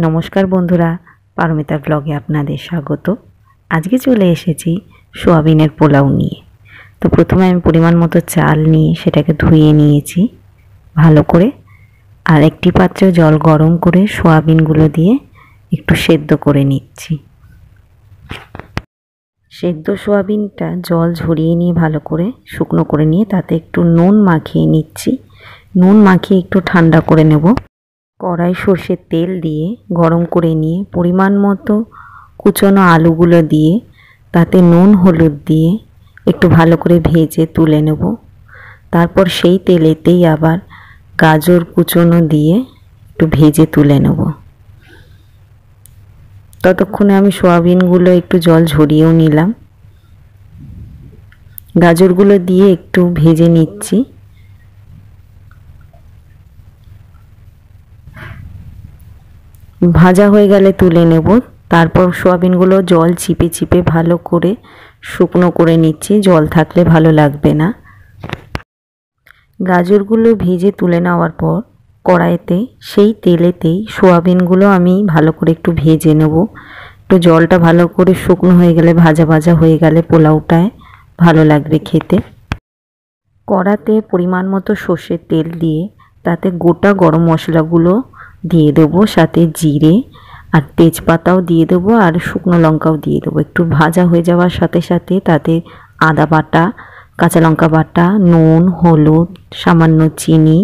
নমস্কার বন্ধুরা, পারমিতার ব্লগে আপনাদের স্বাগত। আজকে চলে এসেছি সোয়াবিনের পোলাও নিয়ে। তো প্রথমে আমি পরিমাণ মতো চাল নিয়ে সেটাকে ধুয়ে নিয়েছি ভালো করে, আর একটি পাত্রে জল গরম করে সোয়াবিনগুলো দিয়ে একটু সেদ্ধ করে নিচ্ছি। সেদ্ধ সোয়াবিনটা জল ঝরিয়ে নিয়ে ভালো করে শুকনো করে নিয়ে তাতে একটু নুন মাখিয়ে নিচ্ছি। নুন মাখিয়ে একটু ঠান্ডা করে নেব। কড়াই সর্ষের তেল দিয়ে গরম করে নিয়ে পরিমাণ মতো কুচনো আলুগুলো দিয়ে তাতে নুন হলুদ দিয়ে একটু ভালো করে ভেজে তুলে নেব। তারপর সেই তেলেতেই আবার গাজর কুচনো দিয়ে একটু ভেজে তুলে নেব। ততক্ষণে আমি সোয়াবিনগুলো একটু জল ঝরিয়েও নিলাম। গাজরগুলো দিয়ে একটু ভেজে নিচ্ছি। ভাজা হয়ে গেলে তুলে নেব। তারপর সোয়াবিনগুলো জল চিপে চিপে ভালো করে শুকনো করে নিচ্ছি, জল থাকলে ভালো লাগবে না। গাজরগুলো ভেজে তুলে নেওয়ার পর কড়াইতে সেই তেলেতেই সোয়াবিনগুলো আমি ভালো করে একটু ভেজে নেব। একটু জলটা ভালো করে শুকনো হয়ে গেলে, ভাজা ভাজা হয়ে গেলে পোলাওটায় ভালো লাগবে খেতে। কড়াতে পরিমাণ মতো সর্ষের তেল দিয়ে তাতে গোটা গরম মশলাগুলো দিয়ে দেবো, সাথে জিরে আর তেজপাতাও দিয়ে দেবো, আর শুকনো লঙ্কাও দিয়ে দেবো। একটু ভাজা হয়ে যাওয়ার সাথে সাথে তাতে আদা বাটা, কাঁচা লঙ্কা বাটা, নুন, হলুদ, সামান্য চিনি,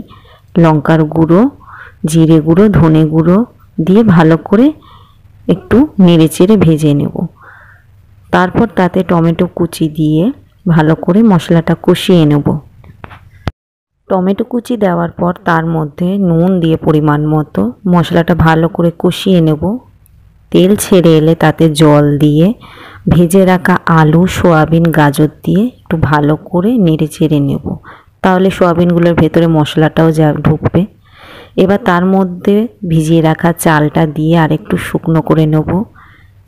লঙ্কার গুঁড়ো, জিরে গুঁড়ো, ধনে গুঁড়ো দিয়ে ভালো করে একটু নেড়ে চেড়ে ভেজে নেব। তারপর তাতে টমেটো কুচি দিয়ে ভালো করে মশলাটা কষিয়ে নেব। টমেটো কুচি দেওয়ার পর তার মধ্যে নুন দিয়ে পরিমাণ মতো মশলাটা ভালো করে কষিয়ে নেব। তেল ছেড়ে এলে তাতে জল দিয়ে ভেজে রাখা আলু, সোয়াবিন, গাজর দিয়ে একটু ভালো করে নেড়ে চেড়ে নেব। তাহলে সোয়াবিনগুলোর ভেতরে মশলাটাও ঢুকবে। এবার তার মধ্যে ভিজিয়ে রাখা চালটা দিয়ে আর একটু শুকনো করে নেব।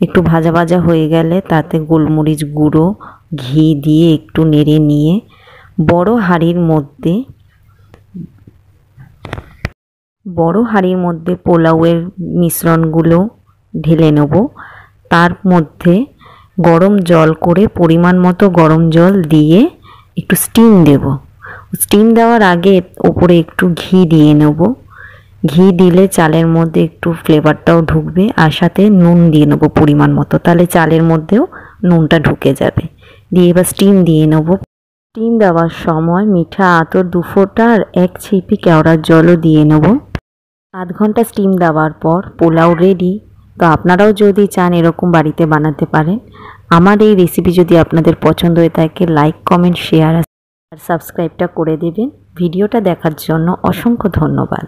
একটু ভাজা ভাজা হয়ে গেলে তাতে গোলমরিচ গুঁড়ো, ঘি দিয়ে একটু নেড়ে নিয়ে বড় হাঁড়ির মধ্যে পোলাওয়ের মিশ্রণগুলো ঢেলে নেব। তার মধ্যে গরম জল করে পরিমাণ মতো গরম জল দিয়ে একটু স্টিম দেব। স্টিম দেওয়ার আগে ওপরে একটু ঘি দিয়ে নেব। ঘি দিলে চালের মধ্যে একটু ফ্লেভারটাও ঢুকবে, আর সাথে নুন দিয়ে নেব পরিমাণ মতো, তাহলে চালের মধ্যেও নুনটা ঢুকে যাবে। দিয়ে এবার স্টিম দিয়ে নেব। স্টিম দেওয়ার সময় মিঠা আতর 2 ফোঁটা আর 1 ছিপি কেওড়ার জলও দিয়ে নেব। 7 ঘন্টা স্টিম দেওয়ার পর পোলাও রেডি। তো আপনারাও যদি চান এরকম বাড়িতে বানাতে পারেন। আমার এই রেসিপি যদি আপনাদের পছন্দ হয়ে থাকে, লাইক, কমেন্ট, শেয়ার আর সাবস্ক্রাইবটা করে দেবেন। ভিডিওটা দেখার জন্য অসংখ্য ধন্যবাদ।